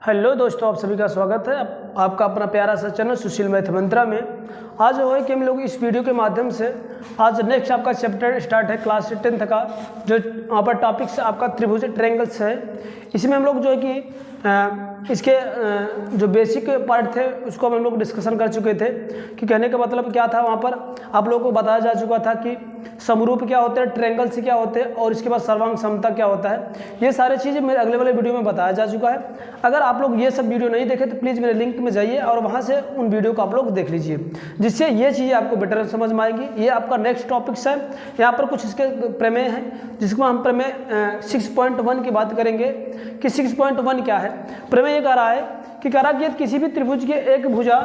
Hello दोस्तों, आप सभी का स्वागत है आपका अपना प्यारा सा चैनल सुशील मैथ मंत्रा में। आज हो है कि हम लोग इस वीडियो के माध्यम से आज नेक्स्ट आपका चैप्टर स्टार्ट है क्लास 10th का, जो वहाँ पर टॉपिक से आपका त्रिभुज ट्रायंगल्स है। इसमें हम लोग जो है कि इसके जो बेसिक पार्ट थे उसको हम लोग डिस्कशन कर चुके थे कि कहने का मतलब क्या था। वहाँ पर आप लोगों को बताया जा चुका था कि समरूप क्या होते हैं, ट्रायंगल्स क्या होते हैं और इसके बाद सर्वांग समता क्या होता है। ये सारी चीज़ें मेरे अगले वाले वीडियो में बताया जा चुका है। अगर आप लोग ये सब वीडियो नहीं देखे तो प्लीज़ मेरे लिंक में जाइए और वहाँ से उन वीडियो को आप लोग देख लीजिए, जिससे ये चीज़ें आपको बेटर समझ में आएगी। ये आपका नेक्स्ट टॉपिक्स है। यहाँ पर कुछ इसके प्रमेय हैं जिसको हम प्रमेय 6.1 की बात करेंगे कि 6.1 क्या है। प्रमेय ये कह रहा है कि किसी भी त्रिभुज के एक भुजा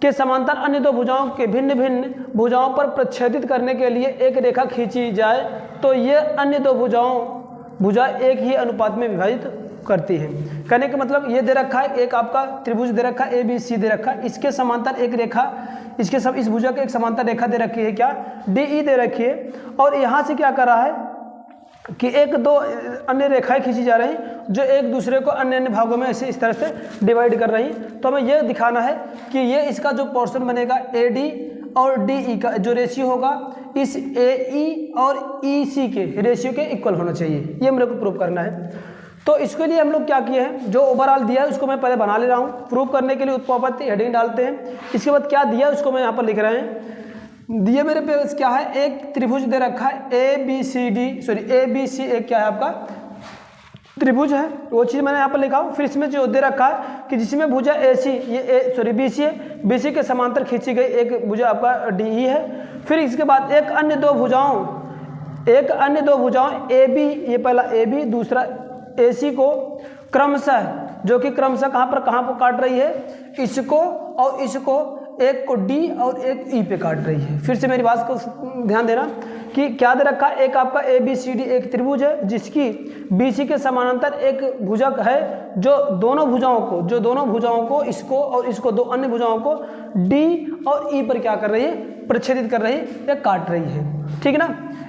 के समांतर अन्य दो भुजाओं के भिन्न भिन्न भुजाओं पर प्रच्छेदित करने के लिए एक रेखा खींची जाए तो ये अन्य दो भुजा एक ही अनुपात में विभाजित करती है। कहने का मतलब ये दे रखा है, एक आपका त्रिभुज दे रखा है ABC दे रखा है, इसके समांतर एक रेखा इस भुजा के एक समांतर रेखा दे रखी है, क्या DE दे रखी है। और यहाँ से क्या कर रहा है कि एक दो अन्य रेखाएं खींची जा रही जो एक दूसरे को अन्य अन्य भागों में ऐसे इस तरह से डिवाइड कर रही। तो हमें यह दिखाना है कि ये इसका जो पोर्शन बनेगा AD और DE का जो रेशियो होगा इस AE और EC के रेशियो के इक्वल होना चाहिए। ये मेरे को प्रूव करना है। तो इसके लिए हम लोग क्या किए हैं, जो ओवरऑल दिया है उसको मैं पहले बना ले रहा हूँ। प्रूव करने के लिए उत्पत्ति हेडिंग डालते हैं। इसके बाद क्या दिया है उसको मैं यहाँ पर लिख रहे हैं। दिए मेरे पे क्या है, एक त्रिभुज दे रखा है ABC एक क्या है आपका त्रिभुज है, वो चीज़ मैंने यहाँ पर लिखा हूँ। फिर इसमें जो दे रखा है कि जिसमें भुजा BC है, BC के समांतर खींची गई एक भुजा आपका DE है। फिर इसके बाद एक अन्य दो भुजाओं AB, ये पहला AB दूसरा AC को क्रमशः कहाँ पर काट रही है, इसको और इसको, एक को D और एक E पे काट रही है। फिर से मेरी बात को ध्यान देना कि क्या दे रखा है, एक आपका ABCD एक त्रिभुज है जिसकी BC के समानांतर एक भुजा है जो दोनों भुजाओं को इसको और इसको दो अन्य भुजाओं को D और E पर क्या कर रही है, प्रच्छेदित कर रही है या काट रही है। ठीक है ना,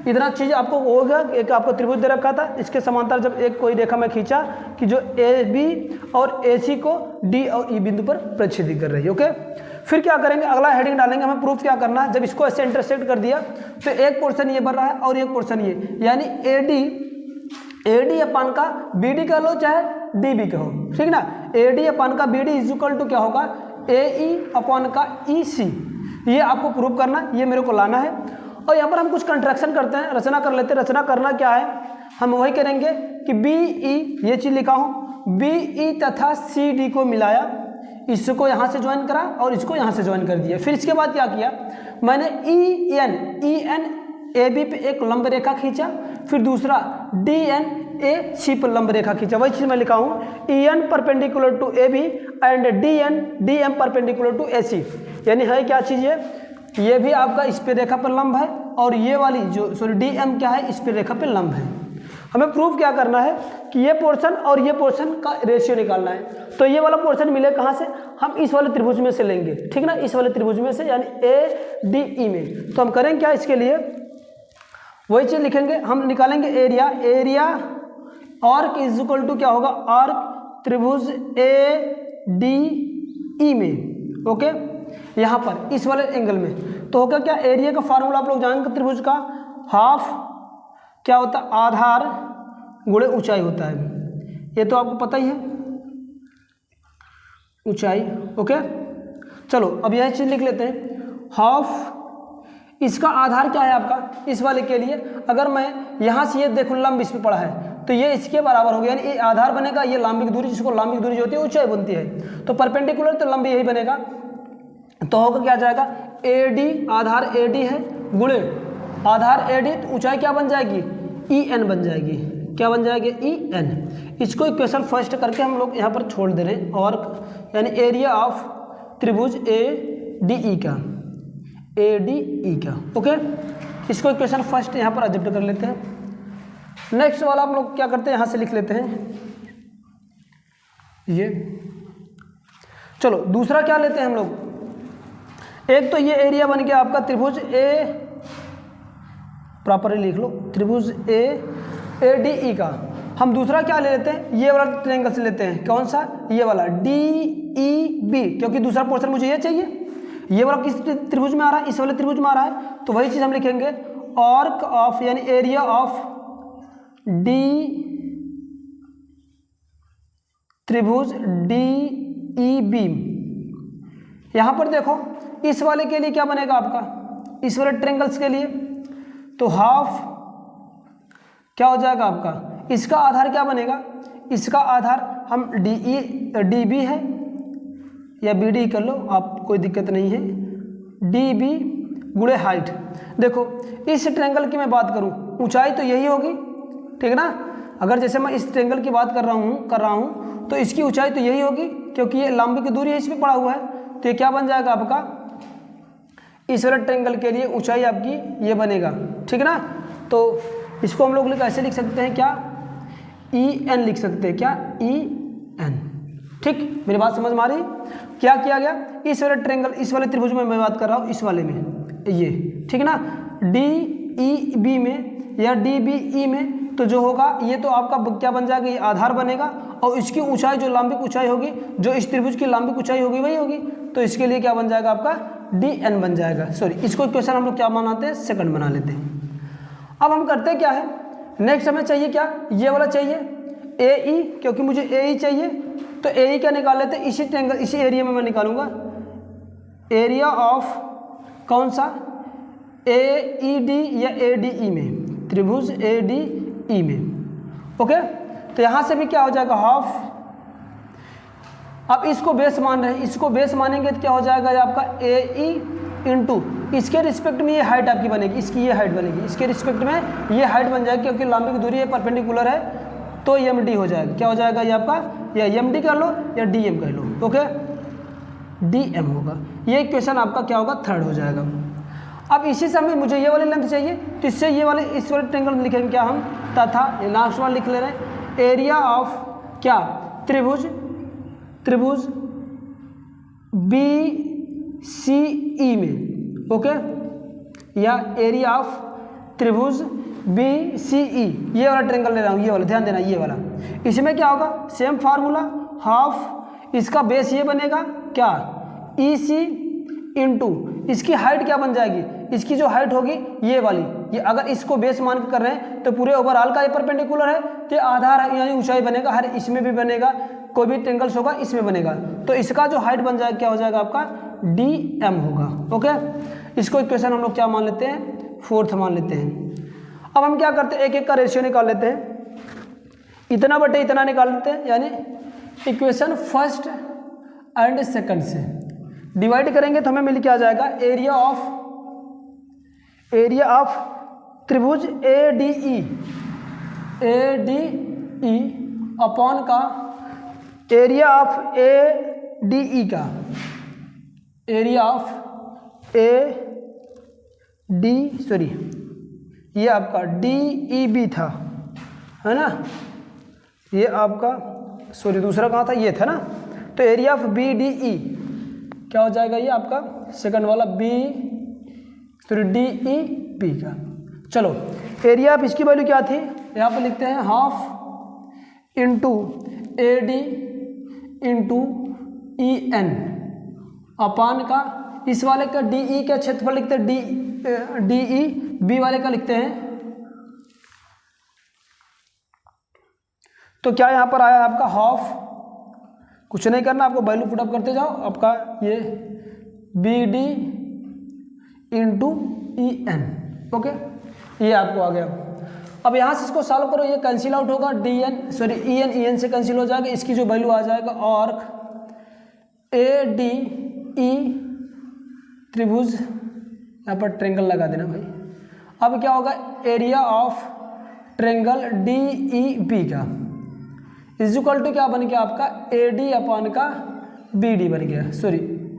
इतना चीज़ आपको होगा। एक आपको त्रिभुज दे रखा था, इसके समांतर जब एक कोई रेखा मैं खींचा कि जो AB और AC को D और E बिंदु पर प्रच्छेदित कर रही है। ओके, फिर क्या करेंगे, अगला हेडिंग डालेंगे। हमें प्रूफ क्या करना है, जब इसको ऐसे इंटरसेक्ट कर दिया तो एक पोर्शन ये बन रहा है और एक पोर्शन ये, यानी AD अपान का BD कह लो चाहे DB कहो, ठीक ना। AD अपान का BD इज इक्वल टू क्या होगा, AE अपान का EC। ये आपको प्रूफ करना, ये मेरे को लाना है। और यहाँ पर हम कुछ कंट्रैक्शन करते हैं, रचना कर लेते हैं। रचना करना क्या है, हम वही करेंगे कि BE, ये चीज़ लिखा हूँ, BE तथा CD को मिलाया, इसको यहाँ से ज्वाइन करा और इसको यहाँ से ज्वाइन कर दिया। फिर इसके बाद क्या किया, मैंने EN AB पे एक लंब रेखा खींचा, फिर दूसरा DN AC पर लंब रेखा खींचा। वही चीज़ मैं लिखा हूँ, EN perpendicular to AB and DM perpendicular to AC। यानी है क्या चीज़, ये भी आपका इस पे रेखा पर लंब है और ये वाली जो DM क्या है, इस पे रेखा पर लंब है। हमें प्रूफ क्या करना है कि ये पोर्शन और ये पोर्शन का रेशियो निकालना है। तो ये वाला पोर्शन मिले कहाँ से, हम इस वाले त्रिभुज में से लेंगे, ठीक ना, इस वाले त्रिभुज में से, यानी ADE में। तो हम करेंगे क्या, इसके लिए वही चीज़ लिखेंगे, हम निकालेंगे area arc is equal to क्या होगा, आर्क त्रिभुज ADE में। ओके, यहाँ पर इस वाले एंगल में तो होगा क्या, एरिया का फार्मूला आप लोग जानेंगे त्रिभुज का, हाफ क्या होता है, आधार गुणे ऊंचाई होता है। ये तो आपको पता ही है, ऊंचाई। ओके, चलो अब यह चीज़ लिख लेते हैं, हाफ इसका आधार क्या है आपका, इस वाले के लिए अगर मैं यहाँ से ये देखूँ लंब इस पर पड़ा है तो ये इसके बराबर हो गया, यानी ये आधार बनेगा, ये लंबिक दूरी, जिसको लंबिक दूरी जो होती है ऊंचाई बनती है, तो परपेंडिकुलर तो लंब यही बनेगा। तो होगा क्या जाएगा, AD आधार AD है गुणे आधार AD, तो ऊंचाई क्या बन जाएगी, EN बन जाएगी। क्या बन जाएगी, EN। इसको इक्वेशन फर्स्ट करके हम लोग यहाँ पर छोड़ दे रहे हैं, और यानी एरिया ऑफ त्रिभुज ADE का। ओके, इसको इक्वेशन फर्स्ट यहाँ पर एडजस्ट कर लेते हैं। नेक्स्ट वाला हम लोग क्या करते हैं, यहाँ से लिख लेते हैं ये। चलो दूसरा क्या लेते हैं हम लोग, एक तो ये एरिया बन गया आपका त्रिभुज प्रॉपरली लिख लो, त्रिभुज ADE का हम दूसरा क्या ले लेते हैं, ये वाला ट्रायंगल से लेते हैं, कौन सा, ये वाला DEB, क्योंकि दूसरा पोर्शन मुझे ये चाहिए। ये वाला किस त्रिभुज में आ रहा है, इस वाले त्रिभुज में आ रहा है, तो वही चीज़ हम लिखेंगे आर्क ऑफ यानी एरिया ऑफ डी त्रिभुज DEB। यहाँ पर देखो इस वाले के लिए क्या बनेगा आपका, इस वाले ट्रायंगल्स के लिए तो हाफ क्या हो जाएगा आपका, इसका आधार क्या बनेगा, इसका आधार हम DB है या BD कर लो आप, कोई दिक्कत नहीं है, DB गुणे हाइट। देखो इस ट्रायंगल की मैं बात करूं, ऊंचाई तो यही होगी, ठीक है ना। अगर जैसे मैं इस ट्रायंगल की बात कर रहा हूं तो इसकी ऊंचाई तो यही होगी, क्योंकि ये लंब की दूरी है, इस पर पड़ा हुआ है, तो ये क्या बन जाएगा आपका, इस वाले ट्रायंगल के लिए ऊंचाई आपकी ये बनेगा, ठीक है ना। तो इसको हम लोग ऐसे लिख सकते हैं, क्या EN लिख सकते हैं, क्या EN। ठीक, मेरी बात समझ में आ रही। क्या किया गया, इस वाले ट्रायंगल, इस वाले त्रिभुज में मैं बात कर रहा हूँ, इस वाले में ये, ठीक है ना, DEB में या DBE में, तो जो होगा ये तो आपका क्या बन जाएगा, ये आधार बनेगा, और इसकी ऊंचाई जो लंबिक ऊंचाई होगी, जो इस त्रिभुज की लंबिक ऊंचाई होगी वही होगी, तो इसके लिए क्या बन जाएगा आपका DN बन जाएगा। सॉरी, इसको क्वेश्चन हम लोग क्या बनाते हैं, सेकंड बना लेते हैं। अब हम करते क्या है, नेक्स्ट हमें चाहिए क्या, ये वाला चाहिए AE, क्योंकि मुझे AE चाहिए, तो AE क्या निकाल लेते हैं, इसी ट्रायंगल, इसी एरिया में मैं निकालूंगा एरिया ऑफ कौन सा, AED या ADE में, त्रिभुज ADE में। ओके, तो यहां से भी क्या हो जाएगा, हाफ। अब इसको बेस मान रहे हैं, इसको बेस मानेंगे तो क्या हो जाएगा आपका AE इंटू इसके रिस्पेक्ट में ये हाइट आपकी बनेगी, इसकी ये हाइट बनेगी, इसके रिस्पेक्ट में ये हाइट बन जाएगी, क्योंकि लंबी की दूरी है, परपेंडिकुलर है, तो MD हो जाएगा। क्या हो जाएगा ये आपका, या MD कर लो या DM कर लो, ओके, DM होगा। ये इक्वेशन आपका क्या होगा, थर्ड हो जाएगा। अब इसी समय मुझे ये वाली लेंथ चाहिए, तो इससे ये वाले इस वाले ट्रायंगल में लिखेंगे क्या हम, तथा ये लास्ट वाला लिख ले रहे हैं, एरिया ऑफ क्या, त्रिभुज BCE में, ओके, या एरिया ऑफ त्रिभुज BCE, ये वाला ट्रायंगल ले रहा हूँ, ये वाला ध्यान देना, ये वाला। इसमें क्या होगा, सेम फार्मूला, हाफ इसका बेस ये बनेगा क्या, EC इंटू इसकी हाइट क्या बन जाएगी, इसकी जो हाइट होगी ये वाली, ये अगर इसको बेस मान के कर रहे हैं तो पूरे ओवरऑल का ये परपेंडिकुलर है, तो आधार है, यानी ऊंचाई बनेगा, हर इसमें भी बनेगा, कोई भी ट्रायंगल्स होगा इसमें बनेगा, तो इसका जो हाइट बन जाएगा क्या हो जाएगा आपका DM होगा। ओके, इसको इक्वेशन हम लोग क्या मान लेते हैं, फोर्थ मान लेते हैं। अब हम क्या करते हैं, एक एक का रेशियो निकाल लेते हैं, इतना बटे इतना निकाल लेते हैं, यानी इक्वेशन फर्स्ट एंड सेकंड से डिवाइड करेंगे तो हमें मिल के आ जाएगा एरिया ऑफ त्रिभुज ADE अपॉन का एरिया ऑफ ADE का, एरिया ऑफ ये आपका DEB था, है ना, ये आपका दूसरा कहाँ था, ये था ना, तो एरिया ऑफ BDE क्या हो जाएगा, ये आपका सेकंड वाला DEB का। चलो, एरिया ऑफ इसकी वैल्यू क्या थी, यहाँ पे लिखते हैं half into AD into EN अपान का इस वाले का DE का क्षेत्रफल लिखते हैं DEB वाले का लिखते हैं, तो क्या यहाँ पर आया आपका हाफ, कुछ नहीं करना, आपको वैल्यू पुटअप करते जाओ, आपका ये BD इंटू EN, ओके, ये आपको आ गया। अब यहाँ से इसको सॉल्व करो, ये कैंसिल आउट होगा, EN से कैंसिल हो जाएगा, इसकी जो वैल्यू आ जाएगा और ADE त्रिभुज, यहाँ पर ट्रायंगल लगा देना भाई। अब क्या होगा, एरिया ऑफ ट्रायंगल DEB का इज इक्वल टू क्या बन गया आपका AD अपान का BD बन गया,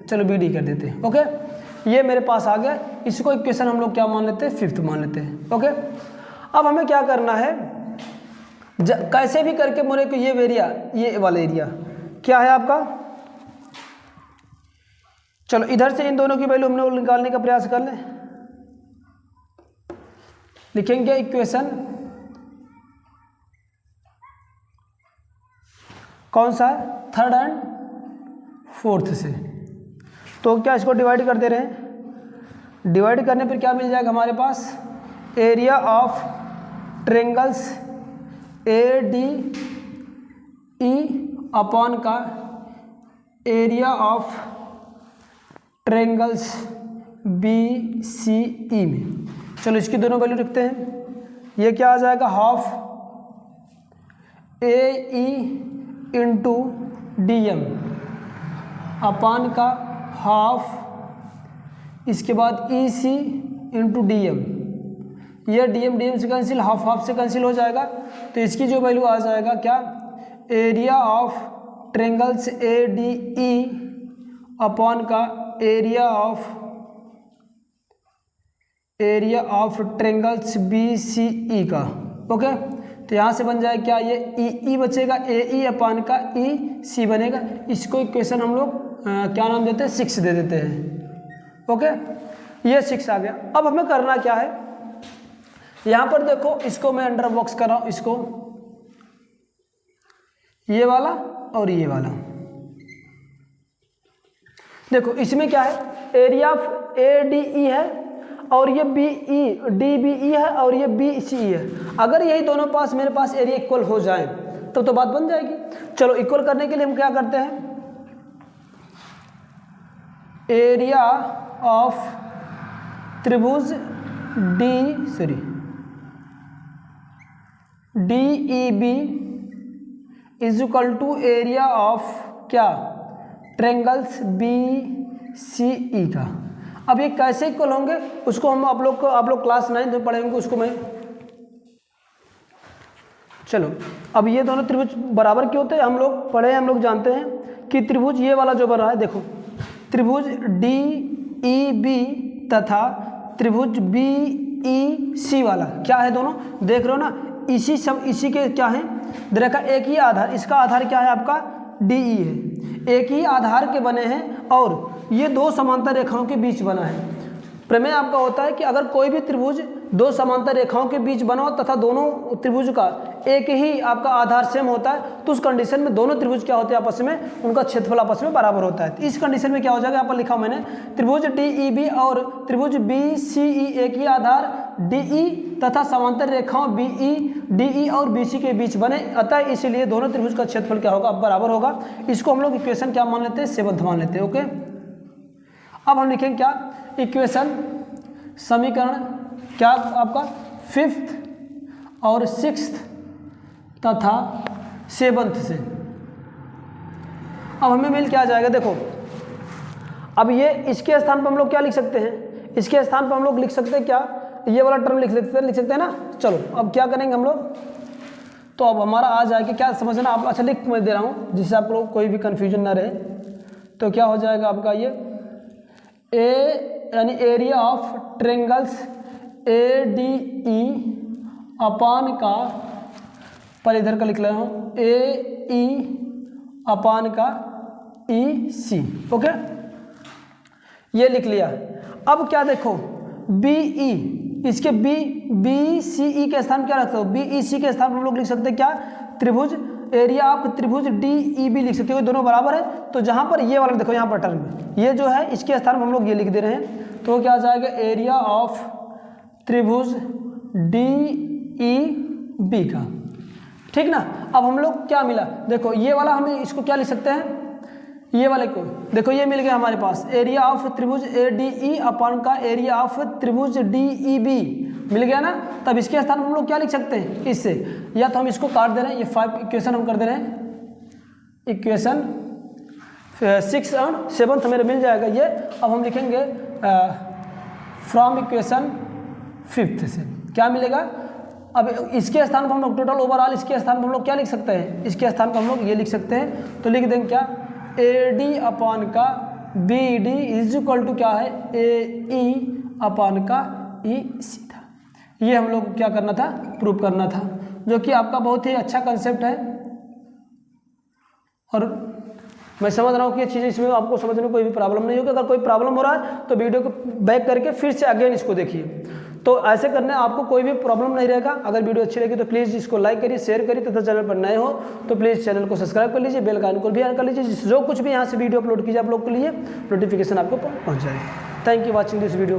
चलो BD कर देते हैं, ओके, ये मेरे पास आ गया। इसको इक्वेशन हम लोग क्या मान लेते हैं, फिफ्थ मान लेते हैं, ओके। अब हमें क्या करना है, कैसे भी करके मेरे को ये वाला एरिया क्या है आपका, चलो इधर से इन दोनों की वैल्यू हम लोग निकालने का प्रयास कर लें। लिखेंगे इक्वेशन कौन सा है, थर्ड एंड फोर्थ से। तो क्या इसको डिवाइड कर दे रहे हैं, डिवाइड करने पर क्या मिल जाएगा हमारे पास, area of triangles A D E upon का area of triangles B C E में। चलो इसकी दोनों वैल्यू लिखते हैं। ये क्या आ जाएगा, half A E into D M upon का हाफ, इसके बाद E C into D M. यह डी एम से कैंसिल, हाफ हाफ से कैंसिल हो जाएगा। तो इसकी जो वैल्यू आ जाएगा क्या, area of triangles A D E upon का area of triangles B C E का। ओके, तो यहाँ से बन जाए क्या, ये ई बचेगा, ए ई अपान का ई सी बनेगा। इसको इक्वेशन हम लोग क्या नाम देते हैं, 6 दे देते हैं। ओके, ये 6 आ गया। अब हमें करना क्या है, यहाँ पर देखो इसको मैं अंडर बॉक्स कर रहा हूँ, इसको ये वाला और ये वाला। देखो इसमें क्या है, area of A D E है और ये B E D B E है और ये बी सी ई है। अगर यही दोनों पास मेरे पास एरिया इक्वल हो जाए तो बात बन जाएगी। चलो इक्वल करने के लिए हम क्या करते हैं, एरिया ऑफ त्रिभुज D E B is equal to area of क्या, ट्रेंगल्स बी सी ई का। अब ये कैसे इक्वल होंगे उसको हम आप लोग क्लास 9 में पढ़ेंगे उसको मैं। चलो अब ये दोनों त्रिभुज बराबर क्यों होते हैं हम लोग पढ़े, हम लोग जानते हैं कि त्रिभुज ये वाला जो बन रहा है, देखो त्रिभुज डी ई बी तथा त्रिभुज बी ई सी वाला क्या है, दोनों देख रहे हो ना, इसी के क्या है, देखा एक ही आधार, इसका आधार क्या है आपका डी ई है, एक ही आधार के बने हैं और ये दो समांतर रेखाओं के बीच बना है। प्रमेय आपका होता है कि अगर कोई भी त्रिभुज दो समांतर रेखाओं के बीच बना हो तथा दोनों त्रिभुज का एक ही आपका आधार सेम होता है तो उस कंडीशन में दोनों त्रिभुज क्या होते हैं आपस में, उनका क्षेत्रफल आपस में बराबर होता है। इस कंडीशन में क्या हो जाएगा, यहाँ पर लिखा मैंने, त्रिभुज डी ई बी और त्रिभुज बी सी ई एक ही आधार डी ई तथा समांतर रेखाओं बी ई डी ई और बी सी के बीच बने, अतः इसलिए दोनों त्रिभुज का क्षेत्रफल क्या होगा, बराबर होगा। इसको हम लोग इक्वेशन क्या मान लेते हैं, 7th मान लेते हैं। ओके, अब हम लिखेंगे क्या, इक्वेशन समीकरण क्या आपका 5th और 6th तथा 7th से। अब हमें मिल क्या जाएगा, देखो अब ये इसके स्थान पर हम लोग क्या लिख सकते हैं, इसके स्थान पर हम लोग लिख सकते हैं क्या, ये वाला टर्म लिख सकते हैं ना। चलो अब क्या करेंगे हम लोग, तो अब हमारा आ जाएगा क्या समझना आप, अच्छा लिख मैं दे रहा हूँ जिससे आप लोग कोई भी कन्फ्यूजन ना रहे। तो क्या हो जाएगा आपका ये ए यानी area of triangles A D E upon का, पर इधर का लिख रहा हूँ, ए ई अपान का ई सी। ओके, ये लिख लिया। अब क्या देखो बी ई, इसके बी सी ई के स्थान क्या रखते हो, बी ई सी के स्थान हम लोग लिख सकते हैं क्या, त्रिभुज एरिया ऑफ त्रिभुज डी ई बी लिख सकते हो, दोनों बराबर है। तो जहाँ पर ये वाला देखो यहाँ पर टर्म ये जो है इसके स्थान पर हम लोग ये लिख दे रहे हैं, तो क्या आ जाएगा, एरिया ऑफ त्रिभुज डी ई बी का। ठीक ना। अब हम लोग क्या मिला, देखो ये वाला हमें इसको क्या लिख सकते हैं, ये वाले को देखो ये मिल गया हमारे पास, एरिया ऑफ त्रिभुज ए डी ई अपान का एरिया ऑफ त्रिभुज डी ई बी मिल गया ना। तब इसके स्थान हम लोग क्या लिख सकते हैं, इससे या तो हम इसको काट दे रहे हैं, ये 5 इक्वेशन हम कर दे रहे हैं, इक्वेशन 6 और 7th मेरे मिल जाएगा ये। अब हम लिखेंगे फ्रॉम इक्वेशन 5th से क्या मिलेगा। अब इसके स्थान पर हम लोग टोटल ओवरऑल इसके स्थान पर हम लोग क्या लिख सकते हैं, इसके स्थान पर हम लोग ये लिख सकते हैं, तो लिख देंगे क्या, ए डी अपान का B D is equal to क्या है, ए ई अपान का ई सी था। ये हम लोग क्या करना था, प्रूव करना था, जो कि आपका बहुत ही अच्छा कंसेप्ट है और मैं समझ रहा हूँ कि ये चीज़ इसमें आपको समझने में कोई भी प्रॉब्लम नहीं होगी। अगर कोई प्रॉब्लम हो रहा है तो वीडियो को बैक करके फिर से अगेन इसको देखिए। तो ऐसे करने आपको कोई भी प्रॉब्लम नहीं रहेगा। अगर वीडियो अच्छी लगी तो प्लीज़ इसको लाइक करिए, शेयर करिए तथा चैनल पर नए हो तो प्लीज़ चैनल को सब्सक्राइब कर लीजिए, बेल का आइकन को भी ऑन कर लीजिए, जो कुछ भी यहाँ से वीडियो अपलोड कीजिए आप लोग के लिए नोटिफिकेशन आपको पहुँच जाएगी। Thank you watching this video.